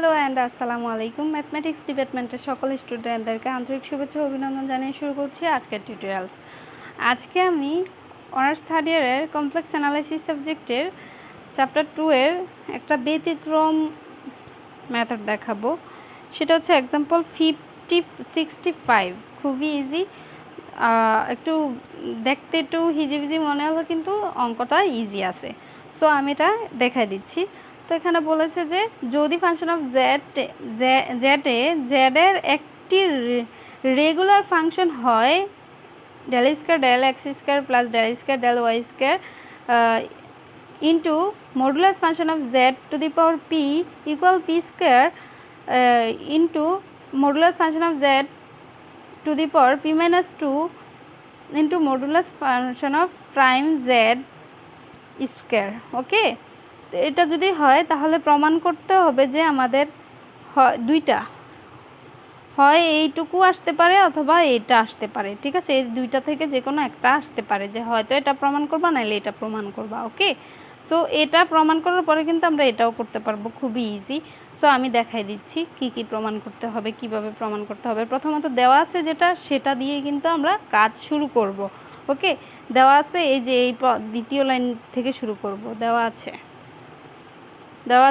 Hello and আসসালামু আলাইকুম। Mathematics ডিপার্টমেন্টের সকল স্টুডেন্টদেরকে আন্তরিক শুভেচ্ছা ও অভিনন্দন জানিয়ে শুরু করছি আজকের টিউটোরিয়ালস। আজকে আমি অনার্স থার্ড ইয়ারের কমপ্লেক্স অ্যানালাইসিস সাবজেক্টের চ্যাপ্টার 2 এর একটা ব্যতিক্রম মেথড দেখাবো। সেটা হচ্ছে এক্সাম্পল 65। খুবই ইজি, একটু দেখতে একটু হিজিবিজি মনে হলো কিন্তু অঙ্কটা ইজি আছে। সো আমি এটা দেখাই দিচ্ছি। তো এখানে বলেছে যে যদি ফাংশন অফ জেডের একটি রেগুলার ফাংশন হয় del square del x square plus del square del Y square into modulus function of z to the power p equal p square into modulus function of z to the power p minus 2 into modulus function of prime z square. ওকে, তো এটা যদি হয় তাহলে প্রমাণ করতে হবে যে আমাদের দুইটা হয় এইটুকু আসতে পারে অথবা এইটা আসতে পারে। ঠিক আছে, এই দুইটা থেকে যে কোনো একটা আসতে পারে, যে হয়তো এটা প্রমাণ করবা নাহলে এটা প্রমাণ করবা। ওকে, সো এটা প্রমাণ করার পরে কিন্তু আমরা এটাও করতে পারবো, খুবই ইজি। সো আমি দেখাই দিচ্ছি কি কি প্রমাণ করতে হবে, কিভাবে প্রমাণ করতে হবে। প্রথমত দেওয়া আছে যেটা, সেটা দিয়ে কিন্তু আমরা কাজ শুরু করব। ওকে, দেওয়া আছে এই যে এই দ্বিতীয় লাইন থেকে শুরু করব। দেওয়া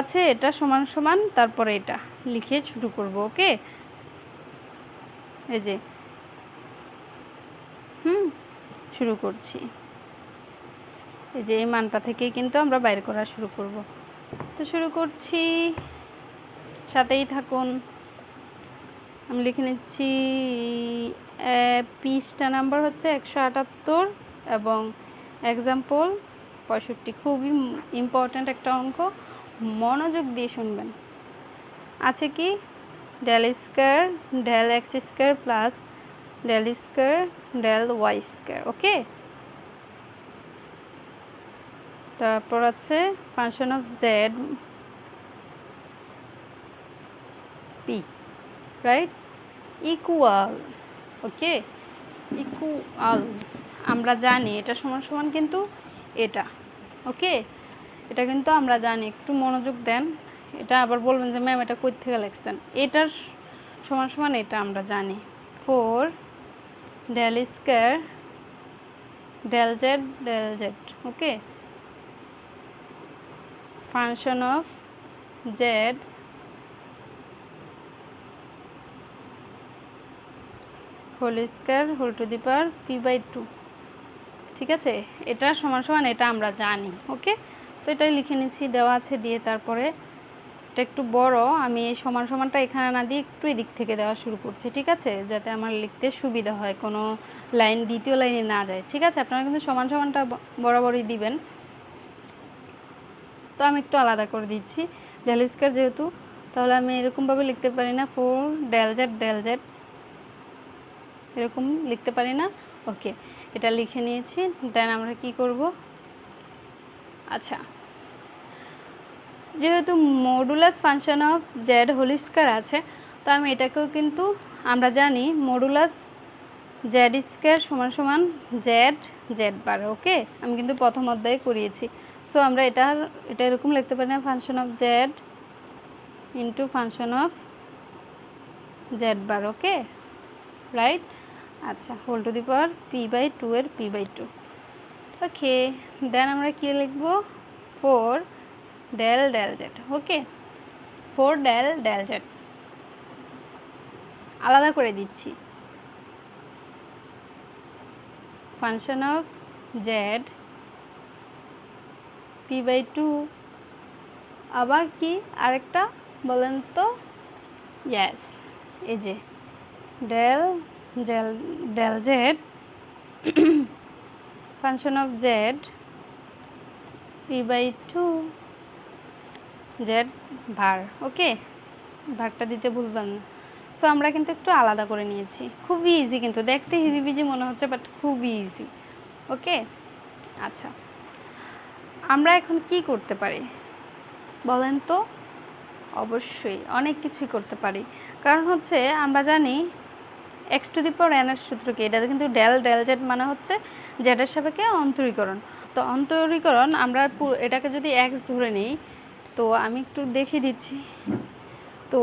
আছে এটা সমান সমান, তারপরে এটা লিখে শুরু করব। ওকে, এই যে শুরু করছি। এই যে এই মানটা থেকেই কিন্তু আমরা বাইর করা শুরু করব। তো শুরু করছি, সাথেই থাকুন। আমি লিখে নিচ্ছি পৃষ্ঠা নাম্বার হচ্ছে 178 এবং এক্সাম্পল 65। খুবই ইম্পর্ট্যান্ট একটা অঙ্ক, মনোযোগ দিয়ে শুনবেন। আছে কি del square del x square plus del square del Y square. Okay, তারপর আছে function of z p, right, equal. Okay, equal আমরা জানি এটা সমান সমান কিন্তু এটা। ওকে, এটা কিন্তু আমরা জানি, একটু মনোযোগ দেন। এটা আবার বলবেন যে ম্যাম এটা কই থেকে লিখছেন। এটার সমান সমান এটা আমরা জানি 4 del square del z. Okay, function of Z whole square whole to the power p/2। ঠিক আছে, এটা সমান সমান এটা আমরা জানি। ওকে, তো এটাই লিখে নিচ্ছি, দেওয়া আছে দিয়ে। তারপরে এটা একটু বড়, আমি এই সমান সমানটা এখানে না দিয়ে একটু এদিক থেকে দেওয়া শুরু করছি। ঠিক আছে, যাতে আমার লিখতে সুবিধা হয়, কোনো লাইন দ্বিতীয় লাইনে না যায়। ঠিক আছে, আপনারা কিন্তু সমান সমানটা বরাবরই দিবেন। তো আমি একটু আলাদা করে দিচ্ছি ডেল স্কয়ার যেহেতু, তাহলে আমি এরকমভাবে লিখতে পারি না 4 ডেল জেড এরকম লিখতে পারি না। ওকে, এটা লিখে নিয়েছি। দেন আমরা কি করব, আচ্ছা, যেহেতু modulus function of Z whole square আছে, তো আমি এটাকেও কিন্তু আমরা জানি মডুলাস জেড স্কয়ার সমান সমান জেড বার। ওকে, আমি কিন্তু প্রথম অধ্যায়ে করিয়েছি। সো আমরা এটা এরকম লিখতে পারি না, function of z into function of z bar. Okay, right. আচ্ছা, whole to the power p/2 এর p/2। ওকে, দেন আমরা কি লিখব 4 del z. Okay, 4 del z আলাদা করে দিচ্ছি। ফাংশন অফ জেড p/2, আবার কি আরেকটা বলেন তো? ইয়েস, এই যে del z function of z p/2 z bar. Okay, ভারটা দিতে ভুলবেন না। সো আমরা কিন্তু একটু আলাদা করে নিয়েছি। খুবই ইজি, কিন্তু দেখতে হিজিবিজি মনে হচ্ছে, বাট খুবই ইজি। ওকে, আচ্ছা, আমরা এখন কি করতে পারি বলেন তো? অবশ্যই অনেক কিছুই করতে পারি, কারণ হচ্ছে আমরা জানি x two the power N এর সূত্র কি, এটা কিন্তু ডেল জেড মানে হচ্ছে জেডের সাপেক্ষে অন্তরীকরণ। তো অন্তরীকরণ আমরা এটাকে যদি এক্স ধরে নিই, তো আমি একটু দেখিয়ে দিচ্ছি। তো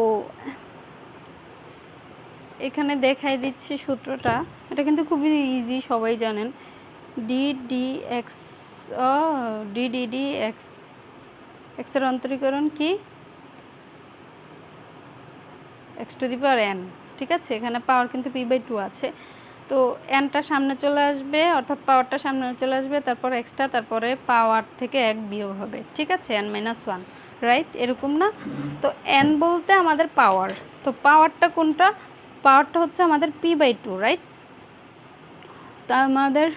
এখানে দেখাই দিচ্ছি সূত্রটা, এটা কিন্তু খুবই ইজি, সবাই জানেন। ডি ডি এক্স এক্সের অন্তরীকরণ কি, x two the power N, ঠিক আছে। এখানে পাওয়ার কিন্তু p/2 আছে, তো এনটা সামনে চলে আসবে, অর্থাৎ পাওয়ারটা সামনে চলে আসবে, তারপর এক্সটা, তারপরে পাওয়ার থেকে 1 বিয়োগ হবে, ঠিক আছে, n-1, রাইট, এরকম না? তো এন বলতে আমাদের পাওয়ার, তো পাওয়ারটা কোনটা, পাওয়ারটা হচ্ছে আমাদের p/2, রাইট। তা আমাদের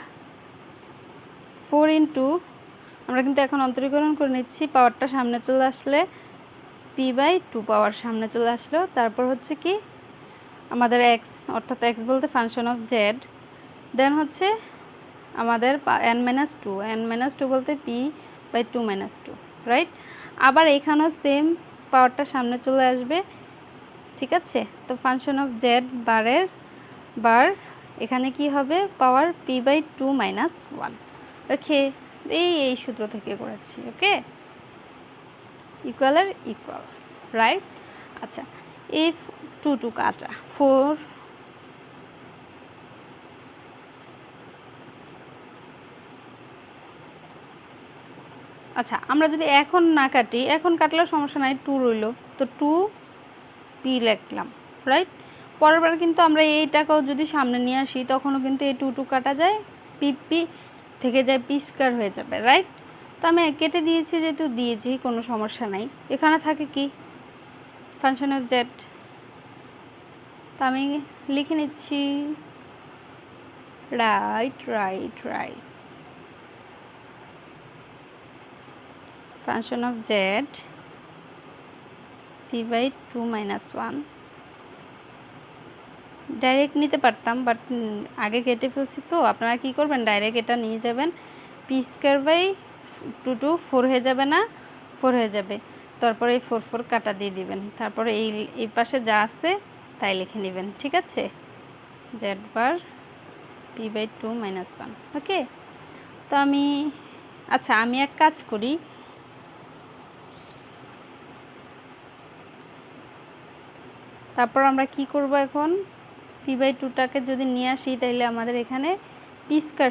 4 ইন্টু, আমরা কিন্তু এখন অন্তরীকরণ করে নিচ্ছি, পাওয়ারটা সামনে চলে আসলে p/2 পাওয়ার সামনে চলে আসলো, তারপর হচ্ছে কি আমাদের এক্স, অর্থাৎ এক্স বলতে ফাংশন অফ জেড, দেন হচ্ছে আমাদের n-2, n-2 বলতে p/2 - 2, রাইট। আবার এখানেও সেম, পাওয়ারটা সামনে চলে আসবে, ঠিক আছে। তো ফাংশন অফ জেড বার এখানে কি হবে, পাওয়ার p/2 - 1, ওকে। এই সূত্র থেকে করেছি, ওকে, ইকুয়াল আর ইকুয়াল, রাইট। আচ্ছা, এই 2 কাটা 4, আচ্ছা আমরা যদি এখন না কাটি, এখন কাটলেও সমস্যা নাই, 2 রইল, তো 2p লিখলাম, রাইট। পরের বার কিন্তু আমরা এইটাকেও যদি সামনে নিয়ে আসি, তখনও কিন্তু এই 2 কাটা যায়, p থেকে যায় p² হয়ে যাবে, রাইট। তো আমি কেটে দিয়েছি, যেহেতু দিয়েছি কোনো সমস্যা নাই। এখানে থাকে কি ফাংশন অফ জেড, তো আমি লিখে নিচ্ছি, right, function of z p/2 - 1, direct নিতে পারতাম, বাট আগে কেটে ফেলছি, তো আপনারা কি করবেন, ডাইরেক্ট এটা নিয়ে যাবেন, p²/2 4 হয়ে যাবে না, 4 হয়ে যাবে, তারপরে এই 4 কাটা দিয়ে দিবেন, তারপরে এই পাশে যা আছে তাই লিখে নেবেন, ঠিক আছে, জেড বার p/2 - 1, ওকে। তো আচ্ছা আমি এক কাজ করি, তারপর আমরা কি করব, এখন p/2টাকে যদি নিয়ে আসি, তাইলে আমাদের এখানে p²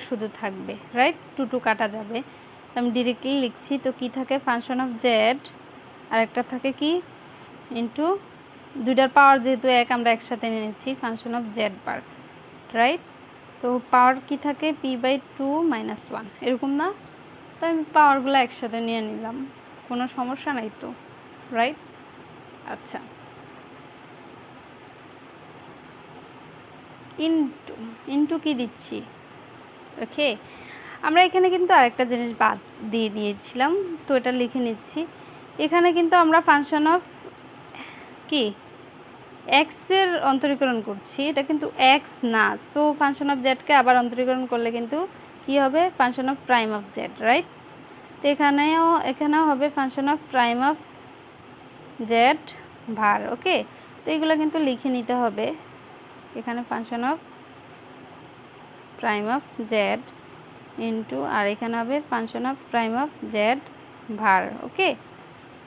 শুধু থাকবে, রাইট, 2 কাটা যাবে, তো আমি ডিরেক্টলি লিখছি, তো কি থাকে ফাংশন অফ জেড, আর একটা থাকে কি ইন্টু, দুইটার পাওয়ার যেহেতু এক, আমরা একসাথে নিয়ে নিচ্ছি, function of z bar, right. তো পাওয়ার কি থাকে p/2 - 1, এরকম না? তো আমি পাওয়ারগুলো একসাথে নিয়ে নিলাম, কোনো সমস্যা নাই তো, রাইট। আচ্ছা, ইন্টু কি দিচ্ছি, ওকে। আমরা এখানে কিন্তু আরেকটা জিনিস বাদ দিয়ে দিয়েছিলাম, তো এটা লিখে নিচ্ছি। এখানে কিন্তু আমরা ফাংশন অফ কি এক্সের অন্তরীকরণ করছি, এটা কিন্তু এক্স না, সো ফাংশন অফ জেডকে আবার অন্তরীকরণ করলে কিন্তু কি হবে, function of prime of z, right. তো এখানেও হবে function of prime of z bar, okay. তো এগুলো কিন্তু লিখে নিতে হবে, এখানে function of prime of z into, আর এখানে হবে function of prime of z bar, okay,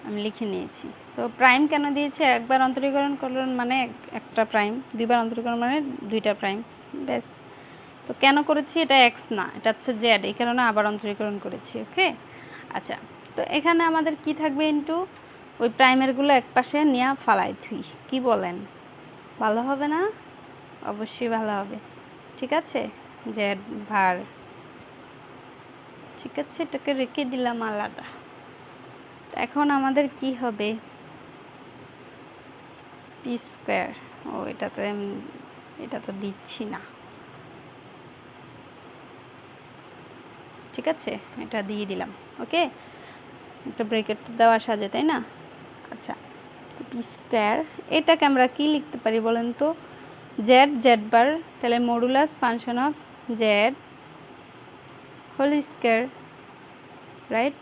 আমি লিখে নিয়েছি। তো প্রাইম কেন দিয়েছি, একবার অন্তরীকরণ করলেন মানে একটা প্রাইম, দুইবার অন্তরীকরণ মানে দুইটা প্রাইম, ব্যাস। তো কেন করেছি, এটা এক্স না, এটা হচ্ছে জেড, এই কারণে আবার অন্তরীকরণ করেছি, ওকে। আচ্ছা, তো এখানে আমাদের কি থাকবে, ইন্টু ওই প্রাইমেরগুলো এক পাশে নিয়ে ফালাই থুই, কি বলেন, ভালো হবে না? অবশ্যই ভালো হবে, ঠিক আছে, জেড ভার, ঠিক আছে, এটাকে রেখে দিলাম আলাদা। এখন আমাদের কি হবে, p², ও এটা তো দিচ্ছি না, ঠিক আছে, এটা দিয়ে দিলাম, ওকে, একটা ব্রেকেট দেওয়া সাজে, তাই না? আচ্ছা, p², এটাকে আমরা কি লিখতে পারি বলেন তো, জেড বার, তাহলে modulus function of Z whole square, right,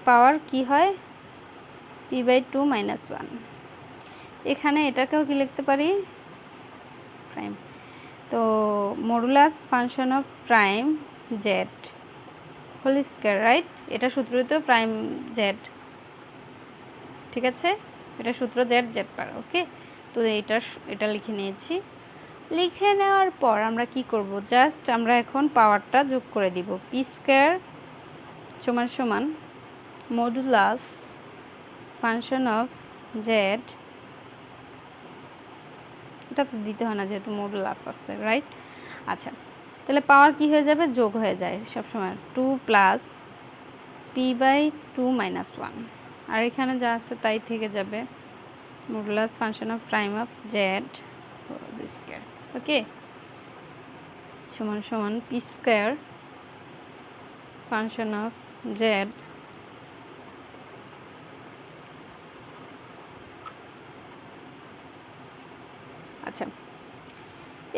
power কি হয় p/2 - 1, এখানে এটাকেও কি লিখতে পারি, প্রাইম, তো modulus function of prime z whole square, right, এটা সূত্রই তো প্রাইম জেড, ঠিক আছে। এটা সূত্র জেড জেড পাওয়ার। ওকে, তো এটা লিখে নিয়েছি। লিখে নেওয়ার পর আমরা কি করব, জাস্ট আমরা এখন পাওয়ারটা যোগ করে দিব। পি স্কোয়ার সমান সমান মডুলাস ফাংশন অফ জেড, এটা তো দিতে হয় না যেহেতু মডুলাস আছে, রাইট? আচ্ছা, তাহলে পাওয়ার কি হয়ে যাবে, যোগ হয়ে যায় সবসময়, 2 প্লাস p/2 - 1, আর এখানে যা আছে তাই থেকে যাবে, modulus function of prime of Z square. Okay, সমান সমান P square function of Z আচ্ছা,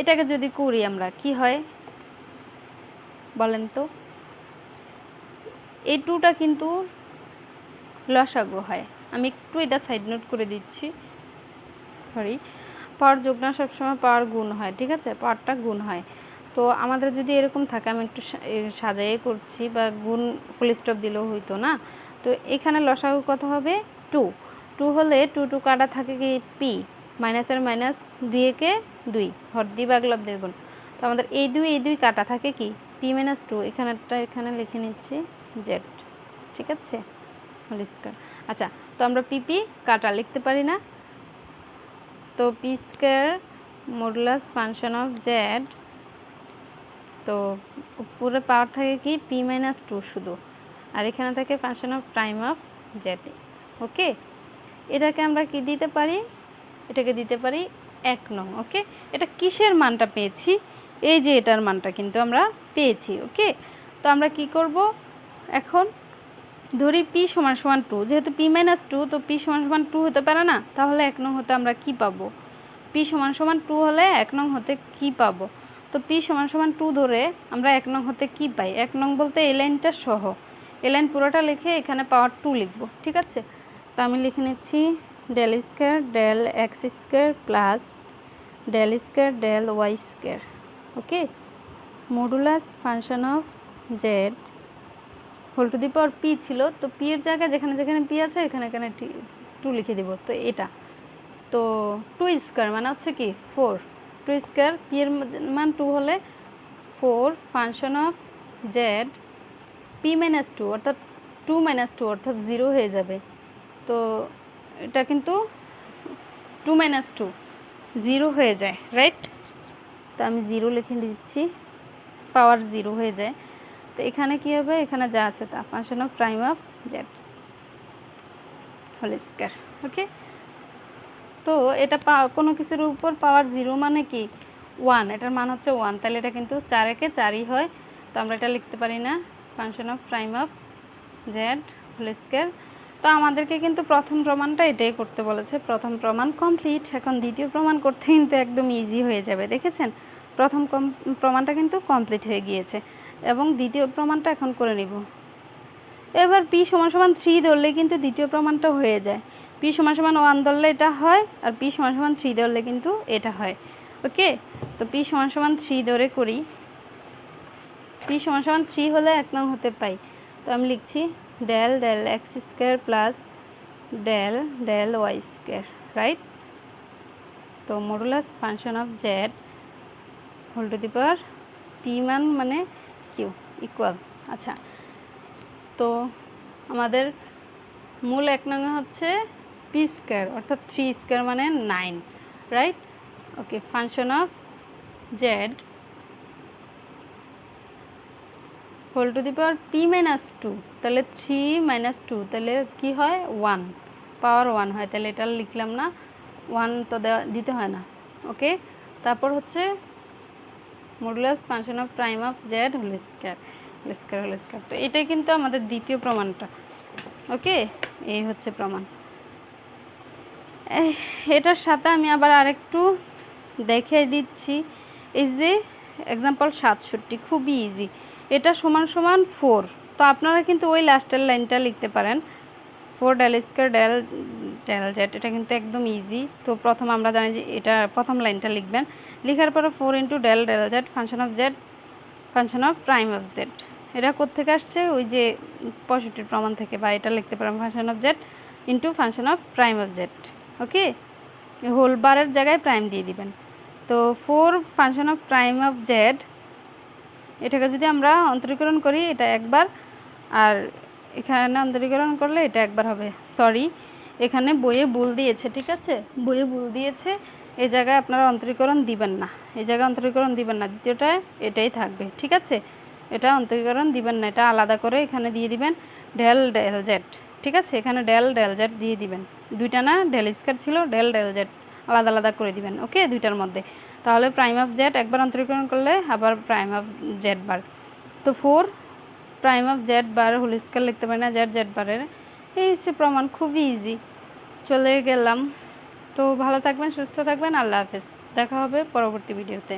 এটাকে যদি করি আমরা কি হয় বলেন তো, এই 2টা কিন্তু লসাগু হয়। আমি একটু এটা সাইড নোট করে দিচ্ছি, সরি, পাওয়ার যোগ না সবসময় পাওয়ার গুণ হয়, ঠিক আছে, পাওয়ারটা গুণ হয়। তো আমাদের যদি এরকম থাকে, আমি একটু সাজাই করছি, বা গুণ ফুল স্টপ দিলেও হইতো না। তো এখানে লসাগু কত হবে, 2 হলে 2 কাটা থাকে কি পি, মাইনাসের মাইনাস, 2 2 হর দি বাগলাব দেখুন। তো আমাদের এই 2 কাটা থাকে কি p-2, এখানে লিখে নিচ্ছি জেড, ঠিক আছে, হোল স্কয়ার। আচ্ছা, তো আমরা পিপি কাটা লিখতে পারি না, তো P square modulus function of Z, তো উপরে পাওয়ার থাকে কি p-2 শুধু, আর এখানে থাকে function of prime of Z. Okay, এটাকে আমরা কি দিতে পারি, এটাকে দিতে পারি 1 নং। ওকে, এটা কিসের মানটা পেয়েছি, এই যে এটার মানটা কিন্তু আমরা পেয়েছি। ওকে, তো আমরা কি করব এখন, ধরি p সমান সমান 2, যেহেতু p-2, তো p সমান সমান 2 হতে পারে না, তাহলে 1 নং হতে আমরা কি পাবো, p সমান সমান 2 হলে 1 নং হতে কি পাবো, তো p সমান সমান 2 ধরে আমরা 1 নং হতে কি পাই, 1 নং বলতে এই লাইনটা সহ, এই লাইন পুরোটা লিখে এখানে পাওয়ার 2 লিখব, ঠিক আছে। তো আমি লিখে নিচ্ছি del square del x square plus del square del Y square. Okay, modulus function of Z whole to the power p ছিল, তো পি এর জায়গায় যেখানে যেখানে পি আছে এখানে 2 লিখে দিব। তো এটা তো 2 স্কয়ার মানে হচ্ছে কি 4, 2 স্কয়ার, পি এর মান 2 হলে 4 ফাংশন অফ জেড p-2 অর্থাৎ 2 - 2 অর্থাৎ 0 হয়ে যাবে। তো এটা কিন্তু 2 - 2 0 হয়ে যায়, রাইট? তো আমি 0 লিখে দিচ্ছি, পাওয়ার 0 হয়ে যায়। তো এখানে কি হবে, এখানে যা আছে তা function of prime of Z whole square. Okay, তো এটা কোনো কিছুর উপর পাওয়ার 0 মানে কি 1, এটার মান হচ্ছে 1, তাহলে এটা কিন্তু 4 একে 4ই হয়। তো আমরা এটা লিখতে পারি না, function of prime of Z whole square. তো আমাদেরকে কিন্তু প্রথম প্রমাণটা এটাই করতে বলেছে, প্রথম প্রমাণ কমপ্লিট। এখন দ্বিতীয় প্রমাণ করতে কিন্তু একদম ইজি হয়ে যাবে, দেখেছেন, প্রথম প্রমাণটা কিন্তু কমপ্লিট হয়ে গিয়েছে, এবং দ্বিতীয় প্রমাণটা এখন করে নিব। এবার p সমান সমান 3 ধরলে কিন্তু দ্বিতীয় প্রমাণটা হয়ে যায়, p সমান সমান 1 ধরলে এটা হয়, আর p সমান সমান 3 ধরলে কিন্তু এটা হয়। ওকে, তো p সমান সমান 3 ধরে করি, p সমান সমান 3 হলে 1 নং হতে পাই। তো আমি লিখছি del del x square plus del del Y square, right? তো modulus function of Z whole to the power P মান মানে কিউ ইকুয়াল। আচ্ছা, তো আমাদের মূল 1 নং হচ্ছে পি স্কয়ার অর্থাৎ 3 স্কয়ার মানে 9, right? Okay, function of Z whole to the power p-2, তাহলে 3 - 2 তাহলে কি হয় 1, পাওয়ার 1 হয়, তাহলে এটা লিখলাম না, 1 তো দিতে হয় না। ওকে, তারপর হচ্ছে modulus function of prime of Z whole square whole square whole square. তো এটাই কিন্তু আমাদের দ্বিতীয় প্রমাণটা। ওকে, এই হচ্ছে প্রমাণ। এটার সাথে আমি আবার আরেকটু দেখে দিচ্ছি, এই যে এক্সাম্পল 67 খুবই ইজি, এটা সমান সমান 4। তো আপনারা কিন্তু ওই লাস্টের লাইনটা লিখতে পারেন, 4 del square del del z, এটা কিন্তু একদম ইজি। তো প্রথম আমরা জানি যে এটা প্রথম লাইনটা লিখবেন, লেখার পরে 4 into del del z function of z function of prime of z. এটা কোত্থেকে আসছে, ওই যে 65 প্রমাণ থেকে, বা এটা লিখতে পারেন function of z into function of prime of Z. Okay, whole বারের জায়গায় প্রাইম দিয়ে দিবেন। তো 4 function of prime of z, এটাকে যদি আমরা অন্তরীকরণ করি এটা একবার, আর এখানে অন্তরীকরণ করলে এটা একবার হবে। সরি, এখানে বইয়ে ভুল দিয়েছে, ঠিক আছে, বইয়ে ভুল দিয়েছে, এই জায়গায় আপনারা অন্তরীকরণ দিবেন না, এই জায়গায় অন্তরীকরণ দিবেন না, দ্বিতীয়টা এটাই থাকবে, ঠিক আছে, এটা অন্তরীকরণ দিবেন না, এটা আলাদা করে এখানে দিয়ে দিবেন ডেল ডেল জেড, ঠিক আছে, এখানে ডেল ডেল জেড দিয়ে দিবেন, দুইটা না ডেল স্কয়ার ছিল, ডেল ডেল জেড আলাদা আলাদা করে দিবেন। ওকে, দুইটার মধ্যে, তাহলে প্রাইম অফ জেড একবার অন্তরীকরণ করলে আবার প্রাইম অফ জেড বার। তো 4 prime of z bar whole square লিখতে পারি না, জেড জেড বারের, এই হচ্ছে প্রমাণ, খুবই ইজি। চলে গেলাম। তো ভালো থাকবেন, সুস্থ থাকবেন, আল্লাহ হাফেজ, দেখা হবে পরবর্তী ভিডিওতে।